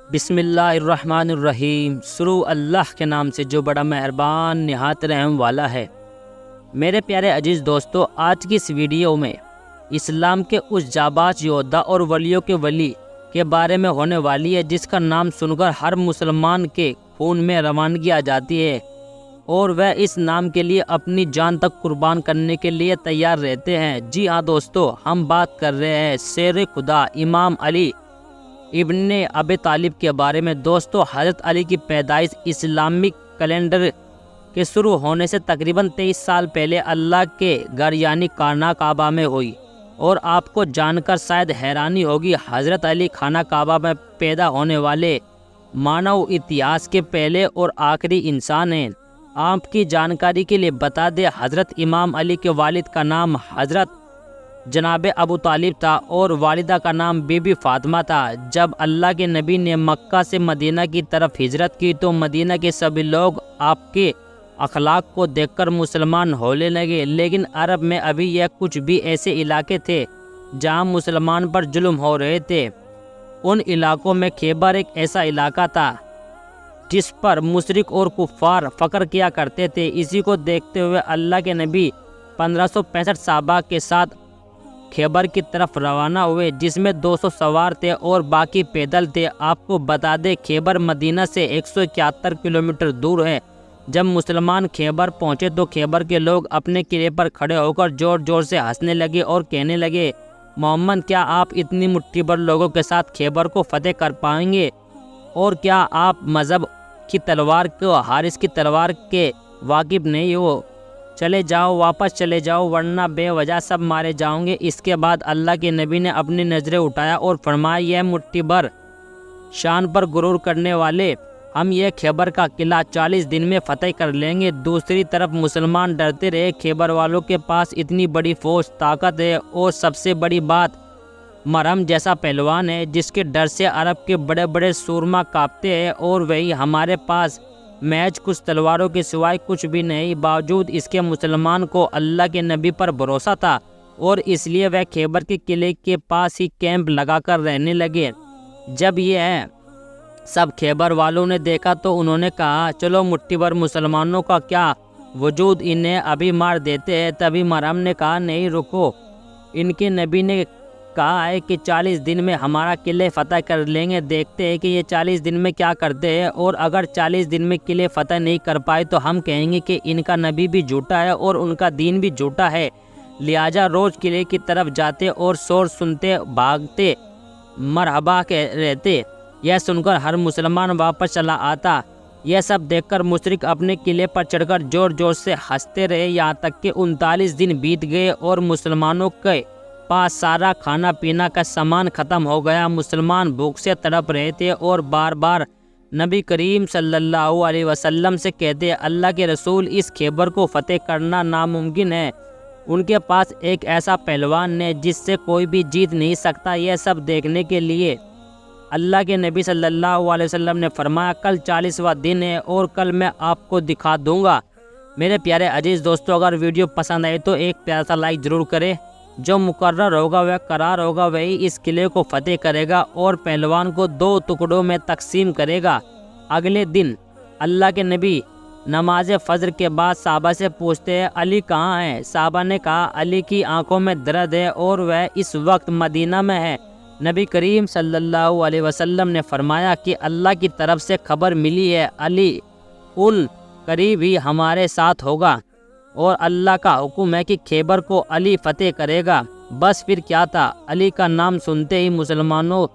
بسم اللہ الرحمن الرحیم۔ شروع اللہ کے نام سے جو بڑا مہربان نہایت رحم والا ہے۔ میرے پیارے عزیز دوستو، آج کی اس ویڈیو میں اسلام کے اس جاباز یودھا اور ولیوں کے ولی کے بارے میں ہونے والی ہے جس کا نام سن کر ہر مسلمان کے خون میں روانگی آ جاتی ہے اور وہ اس نام کے لیے اپنی جان تک قربان کرنے کے لیے تیار رہتے ہیں۔ جی ہاں دوستو، ہم بات کر رہے ہیں شیر خدا امام علی ابن ابی طالب کے بارے میں۔ دوستو، حضرت علی کی پیدائش اسلامک کیلنڈر کے شروع ہونے سے تقریباً 23 سال پہلے اللہ کے گھر یعنی خانہ کعبہ میں ہوئی، اور آپ کو جان کر شاید حیرانی ہوگی، حضرت علی خانہ کعبہ میں پیدا ہونے والے مانو اتہاس کے پہلے اور آخری انسان ہیں۔ آپ کی جانکاری کے لیے بتا دیں، حضرت امام علی کے والد کا نام حضرت جناب ابو طالب تھا اور والدہ کا نام بی بی فاطمہ تھا۔ جب اللہ کے نبی نے مکہ سے مدینہ کی طرف ہجرت کی تو مدینہ کے سبھی لوگ آپ کے اخلاق کو دیکھ کر مسلمان ہونے لگے، لیکن عرب میں ابھی یہ کچھ بھی ایسے علاقے تھے جہاں مسلمان پر ظلم ہو رہے تھے۔ ان علاقوں میں خیبر ایک ایسا علاقہ تھا جس پر مشرک اور کفار فخر کیا کرتے تھے۔ اسی کو دیکھتے ہوئے اللہ کے نبی 1565 صحابہ کے ساتھ خیبر کی طرف روانہ ہوئے، جس میں 200 سوار تھے اور باقی پیدل تھے۔ آپ کو بتا دیں، خیبر مدینہ سے 171 کلومیٹر دور ہے۔ جب مسلمان خیبر پہنچے تو خیبر کے لوگ اپنے قلعے پر کھڑے ہو کر زور زور سے ہنسنے لگے اور کہنے لگے، محمد، کیا آپ اتنی مٹھی بھر لوگوں کے ساتھ خیبر کو فتح کر پائیں گے؟ اور کیا آپ مذہب کی تلوار کو حارث کی تلوار کے واقف نہیں ہو؟ چلے جاؤ، واپس چلے جاؤ، ورنہ بے وجہ سب مارے جاؤں گے۔ اس کے بعد اللہ کے نبی نے اپنی نظریں اٹھایا اور فرمایا، یہ مٹھی بھر شان پر غرور کرنے والے، ہم یہ خیبر کا قلعہ 40 دن میں فتح کر لیں گے۔ دوسری طرف مسلمان ڈرتے رہے، خیبر والوں کے پاس اتنی بڑی فوج طاقت ہے اور سب سے بڑی بات، مرہم جیسا پہلوان ہے جس کے ڈر سے عرب کے بڑے بڑے سورما کانپتے ہیں، اور وہی ہمارے پاس محض کچھ تلواروں کے سوائے کچھ بھی نہیں۔ باوجود اس کے مسلمان کو اللہ کے نبی پر بھروسہ تھا اور اس لیے وہ خیبر کے قلعے کے پاس ہی کیمپ لگا کر رہنے لگے۔ جب یہ سب خیبر والوں نے دیکھا تو انہوں نے کہا، چلو مٹھی بھر مسلمانوں کا کیا وجود، انہیں ابھی مار دیتے ہیں۔ تبھی مرہم نے کہا، نہیں رکو، ان کے نبی نے کہا ہے کہ 40 دن میں ہمارا قلعہ فتح کر لیں گے، دیکھتے ہیں کہ یہ 40 دن میں کیا کرتے ہیں، اور اگر 40 دن میں قلعہ فتح نہیں کر پائے تو ہم کہیں گے کہ ان کا نبی بھی جھوٹا ہے اور ان کا دین بھی جھوٹا ہے۔ لہٰذا روز قلعے کی طرف جاتے اور شور سنتے، بھاگتے، مرحبا رہتے۔ یہ سن کر ہر مسلمان واپس چلا آتا۔ یہ سب دیکھ کر مشرک اپنے قلعے پر چڑھ کر زور زور سے ہنستے رہے، یہاں تک کہ 39 دن بیت گئے اور مسلمانوں کے پاس سارا کھانا پینا کا سامان ختم ہو گیا۔ مسلمان بھوک سے تڑپ رہے تھے اور بار بار نبی کریم صلی اللہ علیہ وسلم سے کہتے، اللہ کے رسول، اس خیبر کو فتح کرنا ناممکن ہے، ان کے پاس ایک ایسا پہلوان ہے جس سے کوئی بھی جیت نہیں سکتا۔ یہ سب دیکھنے کے لیے اللہ کے نبی صلی اللہ علیہ وسلم نے فرمایا، کل 40واں دن ہے اور کل میں آپ کو دکھا دوں گا۔ میرے پیارے عزیز دوستو، اگر ویڈیو پسند آئے تو ایک پیارا سا لائک ضرور کریں۔ جو مقرر ہوگا، وہ قرار ہوگا، وہی اس قلعے کو فتح کرے گا اور پہلوان کو 2 ٹکڑوں میں تقسیم کرے گا۔ اگلے دن اللہ کے نبی نماز فجر کے بعد صحابہ سے پوچھتے ہیں، علی کہاں ہے؟ صحابہ نے کہا، علی کی آنکھوں میں درد ہے اور وہ اس وقت مدینہ میں ہے۔ نبی کریم صلی اللہ علیہ وسلم نے فرمایا کہ اللہ کی طرف سے خبر ملی ہے، علی ان قریب ہی ہمارے ساتھ ہوگا، اور اللہ کا حکم ہے کہ خیبر کو علی فتح کرے گا۔ بس پھر کیا تھا، علی کا نام سنتے ہی مسلمانوں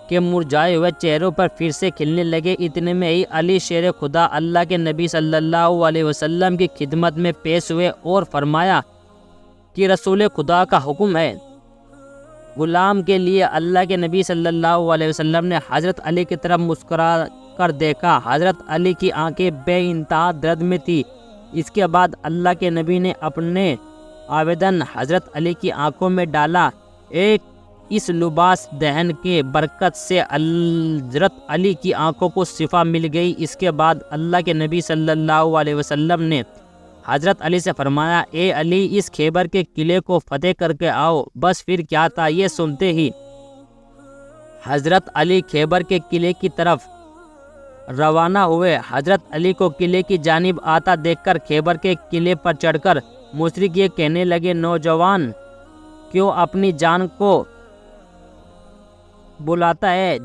کے مرجھائے ہوئے چہروں پر پھر سے کھلنے لگے۔ اتنے میں ہی علی شیر خدا اللہ کے نبی صلی اللہ علیہ وسلم کی خدمت میں پیش ہوئے اور فرمایا کہ رسول خدا کا حکم ہے۔ غلام کے لیے اللہ کے نبی صلی اللہ علیہ وسلم نے حضرت علی کی طرف مسکرا کر دیکھا۔ حضرت علی کی آنکھیں بے انتہا درد میں تھی۔ اس کے بعد اللہ کے نبی نے اپنے آویدن حضرت علی کی آنکھوں میں ڈالا۔ اس لباس دہن کے برکت سے حضرت علی کی آنکھوں کو شفا مل گئی۔ اس کے بعد اللہ کے نبی صلی اللہ علیہ وسلم نے حضرت علی سے فرمایا، اے علی، اس خیبر کے قلعے کو فتح کر کے آؤ۔ بس پھر کیا تھا، یہ سنتے ہی حضرت علی خیبر کے قلعے کی طرف روانہ ہوئے۔ حضرت علی کو قلعے کی جانب آتا دیکھ کر خیبر کے قلعے پر چڑھ کر مشرک یہ کہنے لگے، نوجوان کیوں اپنی جان کو بلاتا ہے؟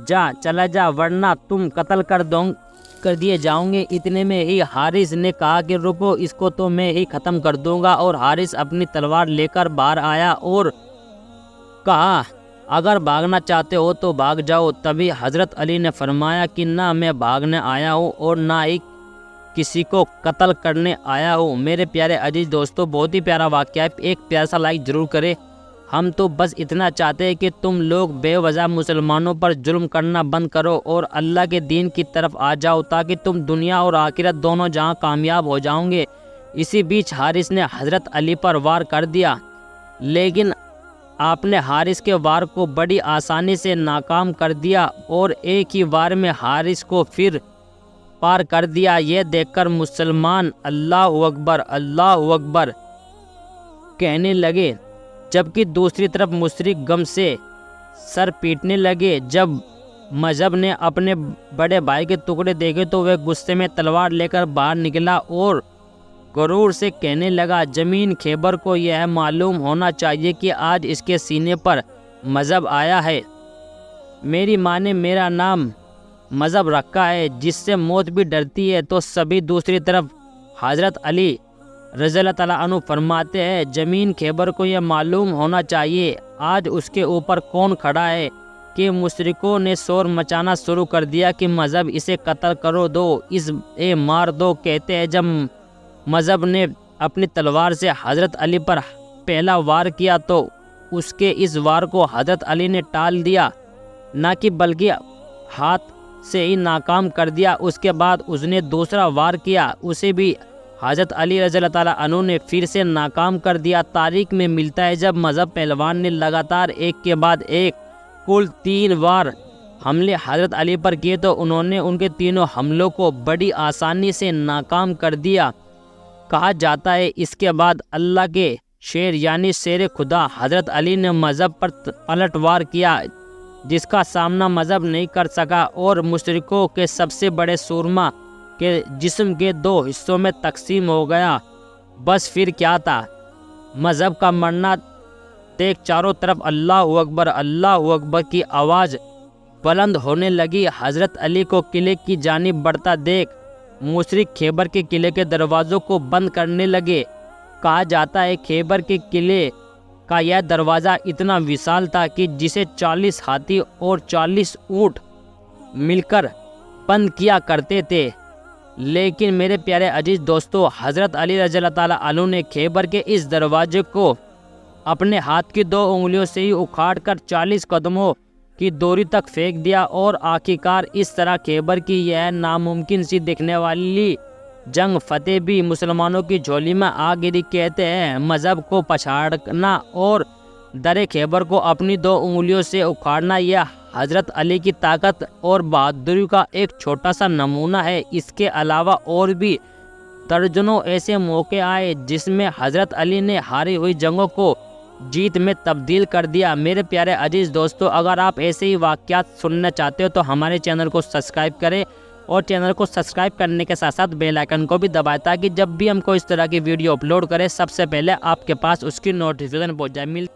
چلا جا ورنہ تم قتل کر دیے جاؤں گے۔ اتنے میں ہی حارث نے کہا کہ رکو، اس کو تو میں ہی ختم کر دوں گا، اور حارث اپنی تلوار لے کر باہر آیا اور کہا اگر بھاگنا چاہتے ہو تو بھاگ جاؤ۔ تبھی حضرت علی نے فرمایا کہ نہ میں بھاگنے آیا ہوں اور نہ ہی کسی کو قتل کرنے آیا ہوں۔ میرے پیارے عزیز دوستو، بہت ہی پیارا واقعہ ہے، ایک پیارا سا لائک ضرور کرے۔ ہم تو بس اتنا چاہتے ہیں کہ تم لوگ بے وجہ مسلمانوں پر ظلم کرنا بند کرو اور اللہ کے دین کی طرف آ جاؤ، تاکہ تم دنیا اور آخرت دونوں جہاں کامیاب ہو جاؤں گے۔ اسی بیچ حارث نے حضرت علی پر وار کر دیا، لیکن آپ نے حارث کے وار کو بڑی آسانی سے ناکام کر دیا اور ایک ہی وار میں حارث کو پھر پار کر دیا۔ یہ دیکھ کر مسلمان اللہ اکبر کہنے لگے، جبکہ دوسری طرف مشرک غم سے سر پیٹنے لگے۔ جب مذہب نے اپنے بڑے بھائی کے ٹکڑے دیکھے تو وہ غصے میں تلوار لے کر باہر نکلا اور غرور سے کہنے لگا، زمین خیبر کو یہ معلوم ہونا چاہیے کہ آج اس کے سینے پر مذہب آیا ہے۔ میری ماں نے میرا نام مذہب رکھا ہے، جس سے موت بھی ڈرتی ہے۔ تو سبھی دوسری طرف حضرت علی رضی اللہ تعالیٰ عنہ فرماتے ہیں، زمین خیبر کو یہ معلوم ہونا چاہیے آج اس کے اوپر کون کھڑا ہے، کہ مشرکوں نے شور مچانا شروع کر دیا کہ مذہب اسے قتل کرو دو، اسے مار دو۔ کہتے ہیں جب مذہب نے اپنی تلوار سے حضرت علی پر پہلا وار کیا تو اس کے اس وار کو حضرت علی نے ٹال دیا، نہ کہ بلکہ ہاتھ سے ہی ناکام کر دیا۔ اس کے بعد اس نے دوسرا وار کیا، اسے بھی حضرت علی رضی اللہ تعالیٰ عنہ نے پھر سے ناکام کر دیا۔ تاریخ میں ملتا ہے جب مذہب پہلوان نے لگاتار ایک کے بعد ایک کل 3 وار حملے حضرت علی پر کیے تو انہوں نے ان کے تینوں حملوں کو بڑی آسانی سے ناکام کر دیا۔ کہا جاتا ہے اس کے بعد اللہ کے شیر یعنی شیر خدا حضرت علی نے مذہب پر پلٹ وار کیا، جس کا سامنا مذہب نہیں کر سکا اور مشرکوں کے سب سے بڑے سورما کے جسم کے 2 حصوں میں تقسیم ہو گیا۔ بس پھر کیا تھا، مذہب کا مرنا دیکھ چاروں طرف اللہ اکبر کی آواز بلند ہونے لگی۔ حضرت علی کو قلعے کی جانب بڑھتا دیکھ مشرک خیبر کے قلعے کے دروازوں کو بند کرنے لگے۔ کہا جاتا ہے خیبر کے قلعے کا یہ دروازہ اتنا وسال تھا کہ جسے 40 ہاتھی اور 40 اونٹ مل کر بند کیا کرتے تھے۔ لیکن میرے پیارے عزیز دوستو، حضرت علی رضی اللہ تعالیٰ عنہ نے خیبر کے اس دروازے کو اپنے ہاتھ کی 2 انگلیوں سے ہی اکھاڑ کر 40 قدموں کی دوری تک پھینک دیا اور آخرکار اس طرح خیبر کی یہ ناممکن سی دکھنے والی جنگ فتح بھی مسلمانوں کی جھولی میں آ گری۔ کہتے ہیں مذہب کو پچھاڑنا اور در خیبر کو اپنی 2 انگلیوں سے اکھاڑنا یہ حضرت علی کی طاقت اور بہادری کا ایک چھوٹا سا نمونہ ہے۔ اس کے علاوہ اور بھی درجنوں ایسے موقع آئے جس میں حضرت علی نے ہاری ہوئی جنگوں کو جیت میں تبدیل کر دیا۔ میرے پیارے عزیز دوستو، اگر آپ ایسے ہی واقعات سننا چاہتے ہو تو ہمارے چینل کو سبسکرائب کریں اور چینل کو سبسکرائب کرنے کے ساتھ ساتھ بیل آئیکن کو بھی دبائیں تاکہ جب بھی ہم کوئی اس طرح کی ویڈیو اپلوڈ کریں سب سے پہلے آپ کے پاس اس کی نوٹیفیکیشن پہنچ جائے۔